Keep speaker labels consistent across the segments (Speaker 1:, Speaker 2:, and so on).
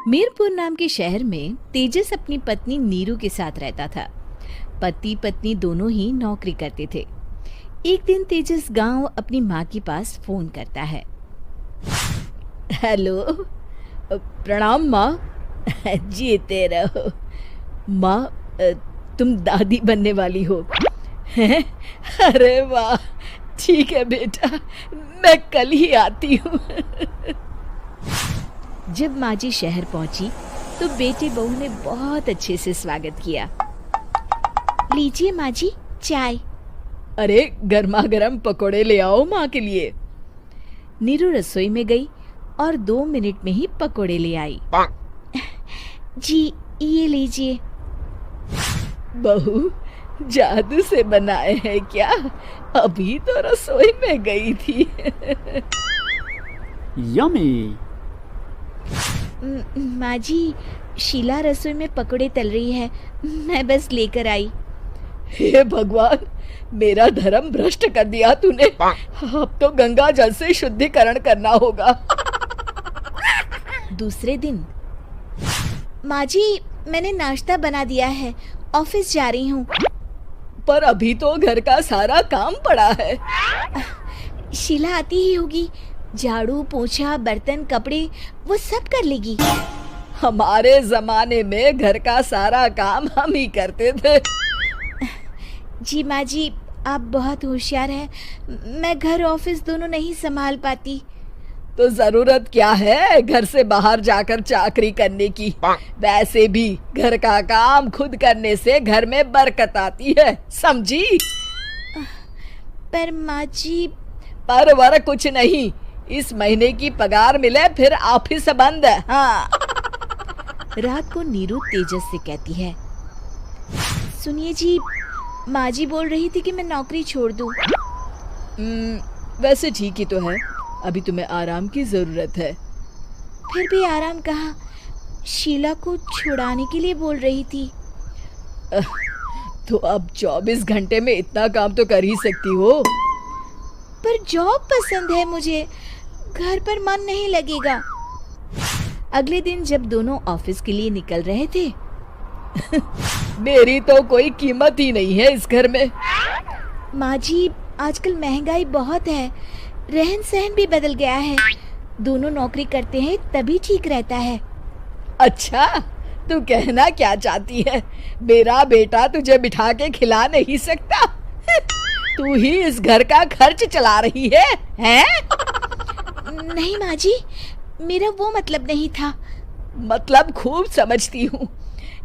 Speaker 1: मीरपुर नाम के शहर में तेजस अपनी पत्नी नीरू के साथ रहता था। पति पत्नी दोनों ही नौकरी करते थे। एक दिन तेजस गांव अपनी माँ के पास फोन करता है। हेलो, प्रणाम माँ। जीते रहो माँ, तुम दादी बनने वाली हो हैं? अरे वाह, ठीक है बेटा, मैं कल ही आती हूँ। जब माँ जी शहर पहुंची तो बेटे बहू ने बहुत अच्छे से स्वागत किया। लीजिए माँ जी, चाय। अरे गर्मा गर्म पकोड़े ले आओ माँ के लिए। नीरू रसोई में गई और 2 मिनट में ही पकोड़े ले आई। जी ये लीजिए। बहू जादू से बनाए हैं क्या? अभी तो रसोई में गई थी।
Speaker 2: यम्मी।
Speaker 1: माँ जी, शीला रसोई में पकोड़े तल रही है, मैं बस लेकर आई। हे भगवान, मेरा धर्म भ्रष्ट कर दिया तूने। अब तो गंगा जल से शुद्धिकरण करना होगा। दूसरे दिन, माँ जी मैंने नाश्ता बना दिया है, ऑफिस जा रही हूँ। पर अभी तो घर का सारा काम पड़ा है। शीला आती ही होगी, झाड़ू पोछा बर्तन कपड़े वो सब कर लेगी। हमारे जमाने में घर का सारा काम हम ही करते थे। जी माँ जी, आप बहुत होशियार हैं, मैं घर ऑफिस दोनों नहीं संभाल पाती। तो जरूरत क्या है घर से बाहर जाकर चाकरी करने की? वैसे भी घर का काम खुद करने से घर में बरकत आती है, समझी? पर माँ जी। पर वर कुछ नहीं, इस महीने की पगार मिले फिर ऑफिस बंद है। हाँ। रात को नीरू तेजस से कहती है, सुनिए जी, माँ जी बोल रही थी कि मैं नौकरी छोड़ दूं। वैसे ठीक ही तो है, अभी तुम्हें आराम की जरूरत है। फिर भी आराम कहाँ, शीला को छुड़ाने के लिए बोल रही थी। तो अब 24 घंटे में इतना काम तो कर ही सकती हो। पर जॉब पसंद है मुझे, घर पर मन नहीं लगेगा। अगले दिन जब दोनों ऑफिस के लिए निकल रहे थे, मेरी तो कोई कीमत ही नहीं है इस घर में। माँ जी, आजकल महंगाई बहुत है, रहन सहन भी बदल गया है, दोनों नौकरी करते हैं तभी ठीक रहता है। अच्छा, तू कहना क्या चाहती है? मेरा बेटा तुझे बिठा के खिला नहीं सकता? तू ही इस घर का खर्च चला रही है, हैं? नहीं माँ जी, मेरा वो मतलब नहीं था। मतलब खूब समझती हूँ,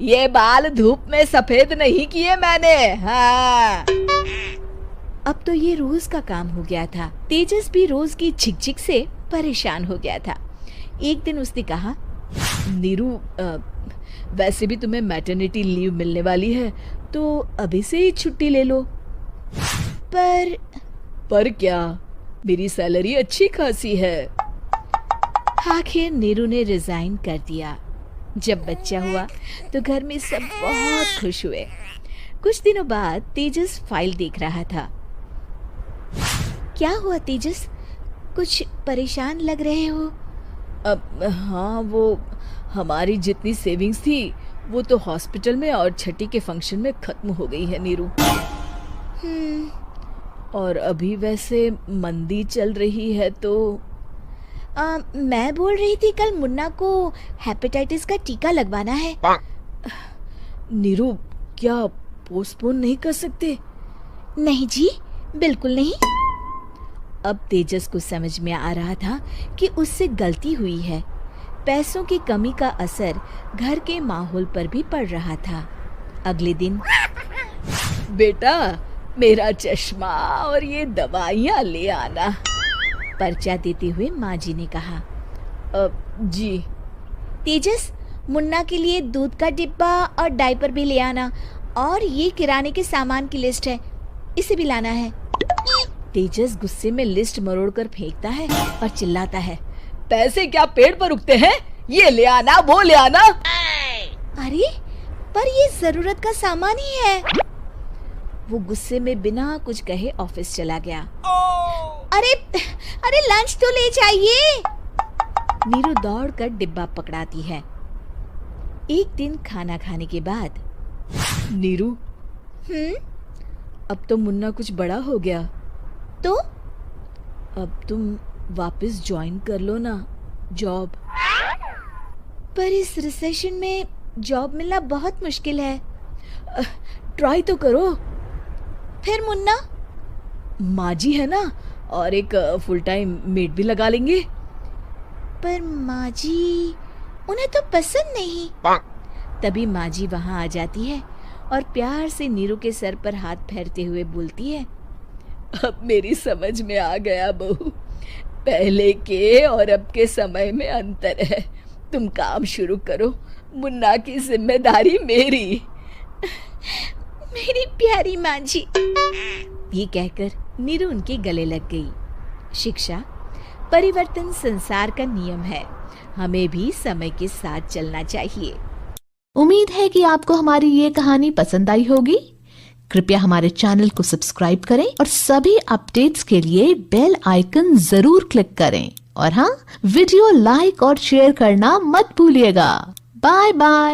Speaker 1: ये बाल धूप में सफेद नहीं किए मैंने। हाँ। अब तो ये रोज का काम हो गया था। तेजस भी रोज की झिकझिक से परेशान हो गया था। एक दिन उसने कहा, नीरू, वैसे भी तुम्हें मैटरनिटी लीव मिलने वाली है, तो अभी से ही छुट्टी ले लो। पर क्या, मेरी सैलरी अच्छी खासी है। आखिर नीरू ने रिजाइन कर दिया। जब बच्चा हुआ तो घर में सब बहुत खुश हुए। कुछ दिनों बाद तेजस फाइल देख रहा था। क्या हुआ तेजस, कुछ परेशान लग रहे हो? हाँ, वो हमारी जितनी सेविंग्स थी वो तो हॉस्पिटल में और छठी के फंक्शन में खत्म हो गई है नीरू। और अभी वैसे मंदी चल रही है तो मैं बोल रही थी कल मुन्ना को हेपेटाइटिस का टीका लगवाना है। नीरू, क्या पोस्टपोन नहीं कर सकते? नहीं जी, बिल्कुल नहीं। अब तेजस को समझ में आ रहा था कि उससे गलती हुई है। पैसों की कमी का असर घर के माहौल पर भी पड़ रहा था। अगले दिन, बेटा मेरा चश्मा और ये दवाइयाँ ले आना, पर्चा देते हुए माँ जी ने कहा। जी। तेजस, मुन्ना के लिए दूध का डिब्बा और डायपर भी ले आना, और ये किराने के सामान की लिस्ट है, इसे भी लाना है। तेजस गुस्से में लिस्ट मरोड़कर फेंकता है और चिल्लाता है, पैसे क्या पेड़ पर उगते हैं? ये ले आना, वो ले आना। अरे पर ये जरूरत का सामान ही है। वो गुस्से में बिना कुछ कहे ऑफिस चला गया। अरे लंच तो ले जाइए। नीरू दौड़कर डिब्बा पकड़ाती है एक दिन खाना खाने के बाद, नीरू, अब तो मुन्ना कुछ बड़ा हो गया, तो अब तुम वापस ज्वाइन कर लो ना जॉब। पर इस रिसेशन में जॉब मिलना बहुत मुश्किल है। ट्राई तो करो। फिर मुन्ना, माँ जी है ना, और एक फुल टाइम मेड भी लगा लेंगे। पर माँ जी, उन्हें तो पसंद नहीं। तभी माँ जी वहाँ आ जाती है और प्यार से नीरू के सर पर हाथ फेरते हुए बोलती है, अब मेरी समझ में आ गया बहू, पहले के और अब के समय में अंतर है। तुम काम शुरू करो, मुन्ना की जिम्मेदारी मेरी। मेरी प्यारी माँ जी, ये कहकर नीरू उनके गले लग गई। शिक्षा, परिवर्तन संसार का नियम है, हमें भी समय के साथ चलना चाहिए।
Speaker 2: उम्मीद है कि आपको हमारी ये कहानी पसंद आई होगी। कृपया हमारे चैनल को सब्सक्राइब करें और सभी अपडेट्स के लिए बेल आइकन जरूर क्लिक करें। और हाँ, वीडियो लाइक और शेयर करना मत भूलिएगा। Bye bye.